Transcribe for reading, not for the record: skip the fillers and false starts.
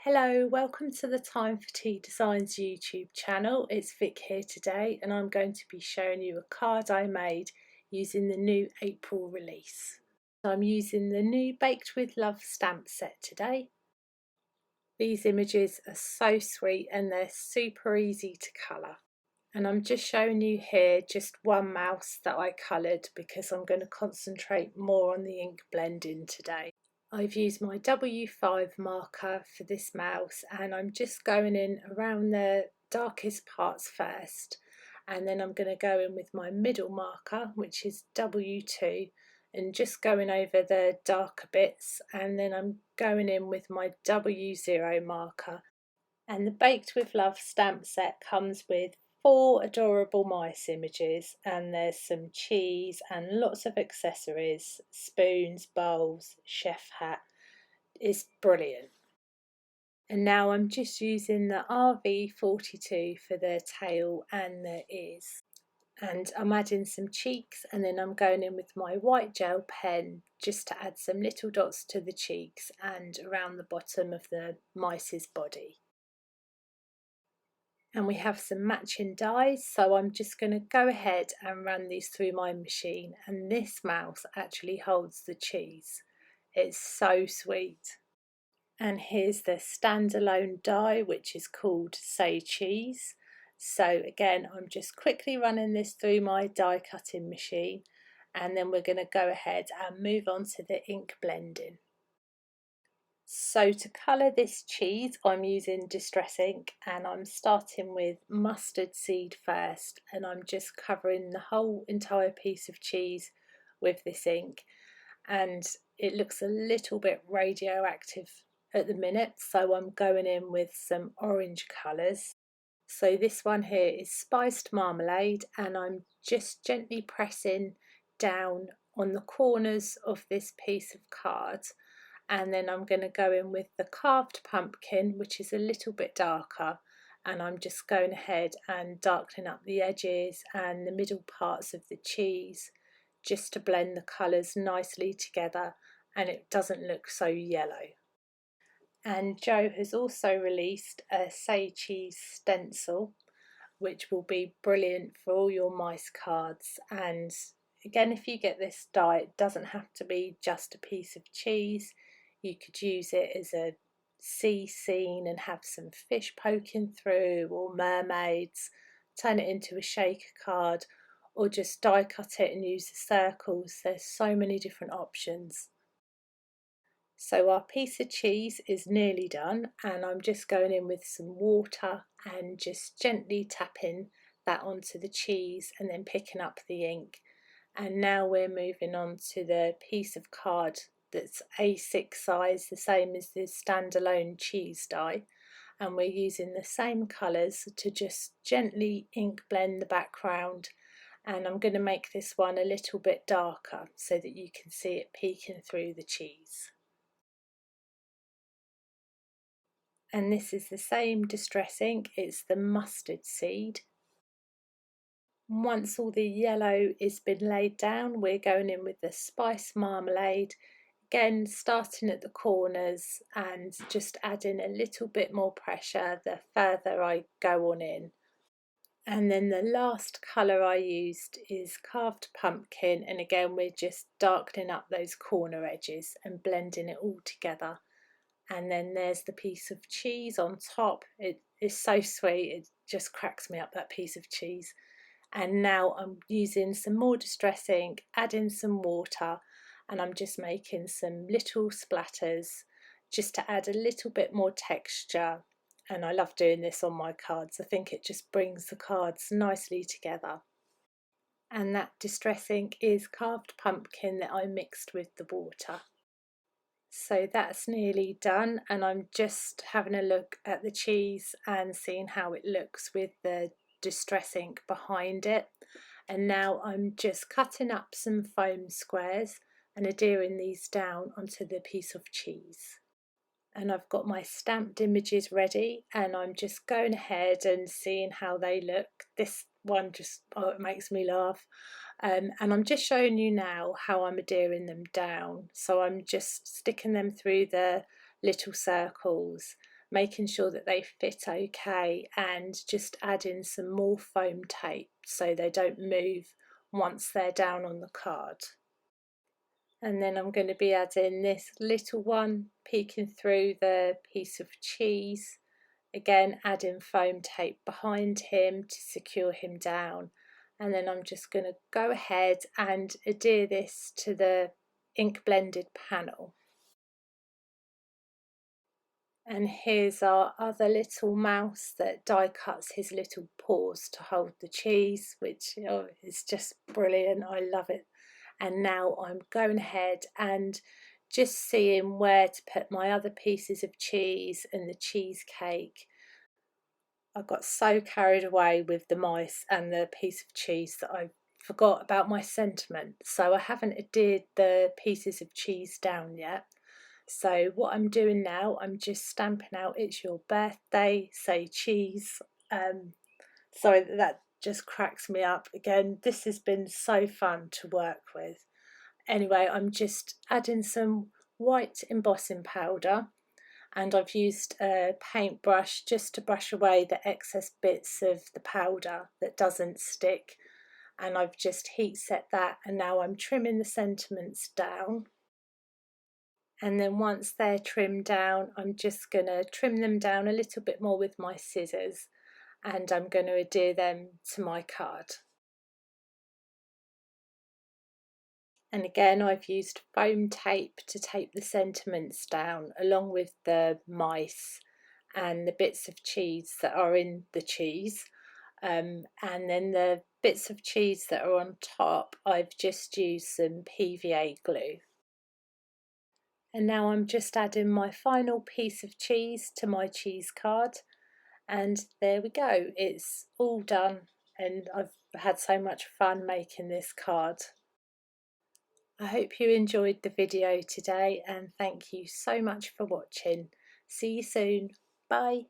Hello, welcome to the Time for Tea Designs YouTube channel. It's Vic here today and I'm going to be showing you a card I made using the new April release. I'm using the new Baked with Love stamp set today. These images are so sweet and they're super easy to colour. And I'm just showing you here just one mouse that I coloured because I'm going to concentrate more on the ink blending today. I've used my W5 marker for this mouse and I'm just going in around the darkest parts first, and then I'm going to go in with my middle marker, which is W2, and just going over the darker bits, and then I'm going in with my W0 marker. And the Baked with Love stamp set comes with 4 adorable mice images, and there's some cheese and lots of accessories, spoons, bowls, chef hat. It's brilliant. And now I'm just using the RV42 for the tail and the ears. And I'm adding some cheeks, and then I'm going in with my white gel pen just to add some little dots to the cheeks and around the bottom of the mice's body. And we have some matching dies, so I'm just going to go ahead and run these through my machine, and this mouse actually holds the cheese. It's so sweet. And here's the standalone die, which is called Say Cheese. So again, I'm just quickly running this through my die cutting machine, and then we're going to go ahead and move on to the ink blending. So to colour this cheese, I'm using Distress ink, and I'm starting with mustard seed first, and I'm just covering the whole entire piece of cheese with this ink, and it looks a little bit radioactive at the minute, so I'm going in with some orange colours. So this one here is Spiced Marmalade, and I'm just gently pressing down on the corners of this piece of card. And then I'm going to go in with the Carved Pumpkin, which is a little bit darker, and I'm just going ahead and darkening up the edges and the middle parts of the cheese just to blend the colours nicely together and it doesn't look so yellow. And Joe has also released a Say Cheese stencil, which will be brilliant for all your mice cards. And again, if you get this die, it doesn't have to be just a piece of cheese. You could use it as a sea scene and have some fish poking through, or mermaids, turn it into a shaker card, or just die cut it and use the circles. There's so many different options. So our piece of cheese is nearly done, and I'm just going in with some water and just gently tapping that onto the cheese and then picking up the ink. And now we're moving on to the piece of card that's A6 size, the same as the standalone cheese die, and we're using the same colours to just gently ink blend the background, and I'm going to make this one a little bit darker so that you can see it peeking through the cheese. And this is the same Distress ink, it's the mustard seed. Once all the yellow has been laid down, we're going in with the Spice Marmalade, again starting at the corners and just adding a little bit more pressure the further I go on in. And then the last colour I used is Carved Pumpkin, and again we're just darkening up those corner edges and blending it all together. And then there's the piece of cheese on top. It is so sweet, it just cracks me up, that piece of cheese. And now I'm using some more Distress ink, adding some water, and I'm just making some little splatters just to add a little bit more texture. And I love doing this on my cards. I think it just brings the cards nicely together. And that Distress ink is Carved Pumpkin that I mixed with the water. So that's nearly done, and I'm just having a look at the cheese and seeing how it looks with the Distress ink behind it. And now I'm just cutting up some foam squares and adhering these down onto the piece of cheese. And I've got my stamped images ready, and I'm just going ahead and seeing how they look. This one just, oh, it makes me laugh. And I'm just showing you now how I'm adhering them down. So I'm just sticking them through the little circles, making sure that they fit okay, and just adding some more foam tape so they don't move once they're down on the card. And then I'm going to be adding this little one peeking through the piece of cheese, again adding foam tape behind him to secure him down. And then I'm just going to go ahead and adhere this to the ink blended panel. And here's our other little mouse that die cuts his little paws to hold the cheese, which is just brilliant. I love it. And now I'm going ahead and just seeing where to put my other pieces of cheese and the cheesecake. I got so carried away with the mice and the piece of cheese that I forgot about my sentiment. So I haven't adhered the pieces of cheese down yet. So what I'm doing now, I'm just stamping out "It's your birthday, say cheese." Sorry, that just cracks me up. Again, this has been so fun to work with. Anyway, I'm just adding some white embossing powder, and I've used a paintbrush just to brush away the excess bits of the powder that doesn't stick, and I've just heat set that, and now I'm trimming the sentiments down. And then once they're trimmed down, I'm just going to trim them down a little bit more with my scissors, and I'm going to adhere them to my card. And again, I've used foam tape to tape the sentiments down, along with the mice and the bits of cheese that are in the cheese. And then the bits of cheese that are on top, I've just used some PVA glue. And now I'm just adding my final piece of cheese to my cheese card, and there we go, it's all done, and I've had so much fun making this card. I hope you enjoyed the video today, and thank you so much for watching. See you soon. Bye.